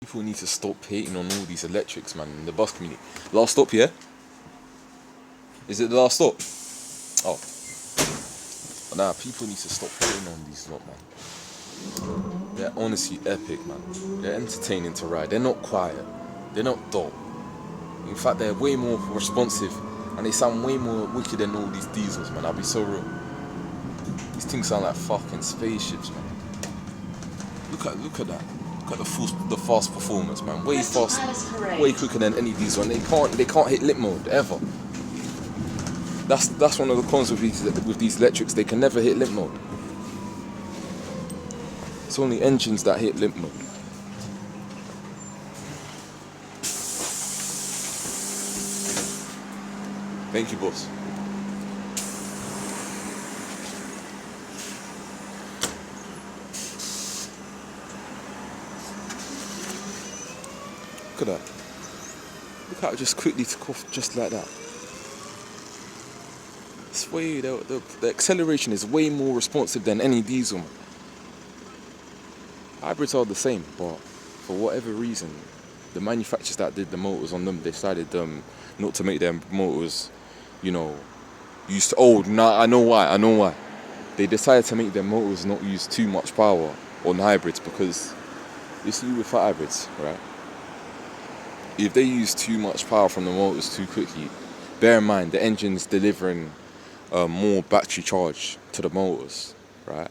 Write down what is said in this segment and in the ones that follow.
People need to stop hating on all these electrics, man, in the bus community. Last stop, yeah? Is it the last stop? Oh. Nah, people need to stop hating on these lot, man. They're honestly epic, man. They're entertaining to ride. They're not quiet. They're not dull. In fact, they're way more responsive. And they sound way more wicked than all these diesels, man. I'll be so real. These things sound like fucking spaceships, man. Look at that. Look at the fast performance, man. Way fast, way quicker than any diesel. And they can't hit limp mode ever. That's one of the cons with these electrics. They can never hit limp mode. It's only engines that hit limp mode. Thank you, boss. Look at that. Look how it just quickly took off just like that. It's way, the acceleration is way more responsive than any diesel, man. Hybrids are the same, but for whatever reason, the manufacturers that did the motors on them decided not to make their motors, used to. Oh, nah, I know why. They decided to make their motors not use too much power on hybrids because, you see, with hybrids, right? If they use too much power from the motors too quickly, bear in mind the engine's delivering more battery charge to the motors, right?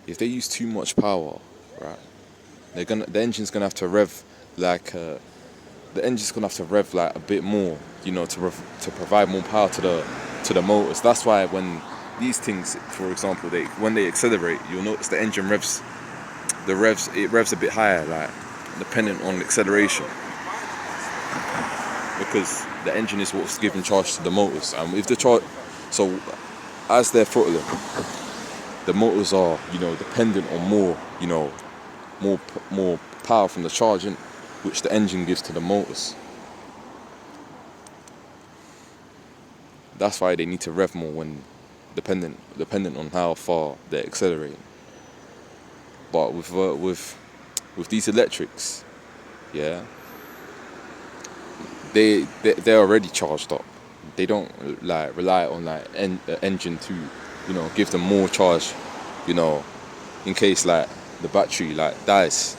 If they use too much power, right, the engine's gonna have to rev like a bit more, to provide more power to the motors. That's why when these things, for example, when they accelerate, you'll notice the engine revs a bit higher, like dependent on acceleration, because the engine is what's giving charge to the motors, and if the charge, so as they're throttling, the motors are, dependent on more power from the charging, which the engine gives to the motors. That's why they need to rev more when dependent on how far they're accelerating. But with these electrics, yeah, they're already charged up. They don't rely on the engine to give them more charge, in case the battery dies.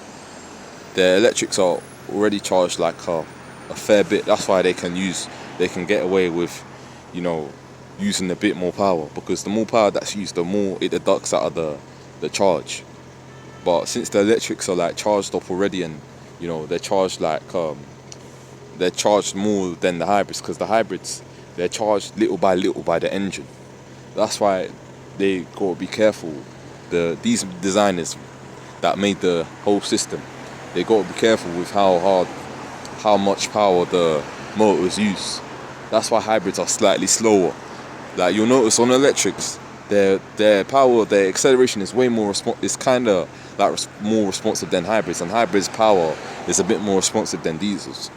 The electrics are already charged a fair bit. That's why they can get away with using a bit more power, because the more power that's used, the more it deducts out of the charge. But since the electrics are charged up already, and they're charged they're charged more than the hybrids, because the hybrids, they're charged little by little by the engine. That's why they gotta be careful. These designers that made the whole system, they gotta be careful with how much power the motors use. That's why hybrids are slightly slower. You'll notice on electrics, their acceleration is way more more responsive than hybrids, and hybrids' power is a bit more responsive than diesels.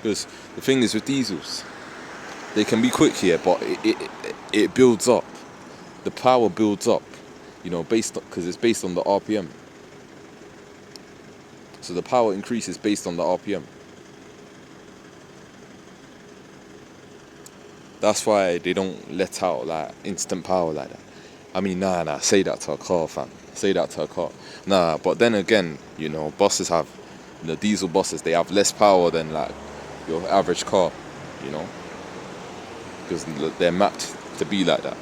Because the thing is with diesels, they can be quick here, but it builds up. The power builds up, because it's based on the RPM. So the power increases based on the RPM. That's why they don't let out instant power like that. I mean, nah, say that to a car, fam. Say that to a car. Nah, but then again, buses have, diesel buses, they have less power than your average car, because they're mapped to be like that.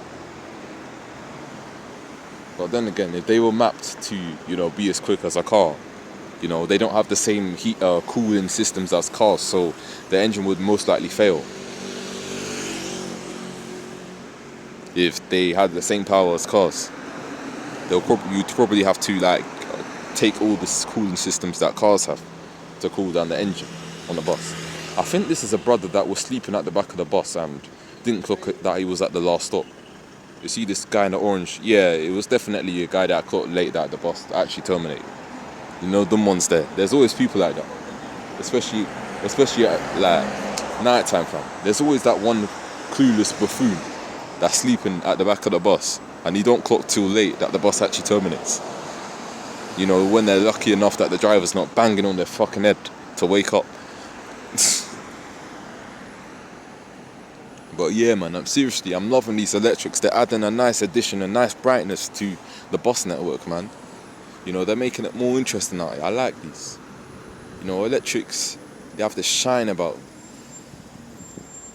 But then again, if they were mapped to, be as quick as a car, they don't have the same heat cooling systems as cars, so the engine would most likely fail. If they had the same power as cars, you'd probably have to take all the cooling systems that cars have to cool down the engine on the bus. I think this is a brother that was sleeping at the back of the bus and didn't clock that he was at the last stop. You see this guy in the orange? Yeah, it was definitely a guy that clocked late that the bus actually terminated. Them ones there. There's always people like that, especially at night time, fam. There's always that one clueless buffoon that's sleeping at the back of the bus, and you don't clock till late that the bus actually terminates. You know, when they're lucky enough that the driver's not banging on their fucking head to wake up. But yeah, man, I'm loving these electrics. They're adding a nice addition, a nice brightness to the bus network, man. You know, they're making it more interesting out here. I like these. You know, electrics, they have this shine about them.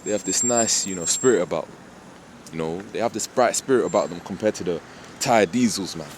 They have this nice, you know, spirit about them. You know, they have this bright spirit about them compared to the tired diesels, man.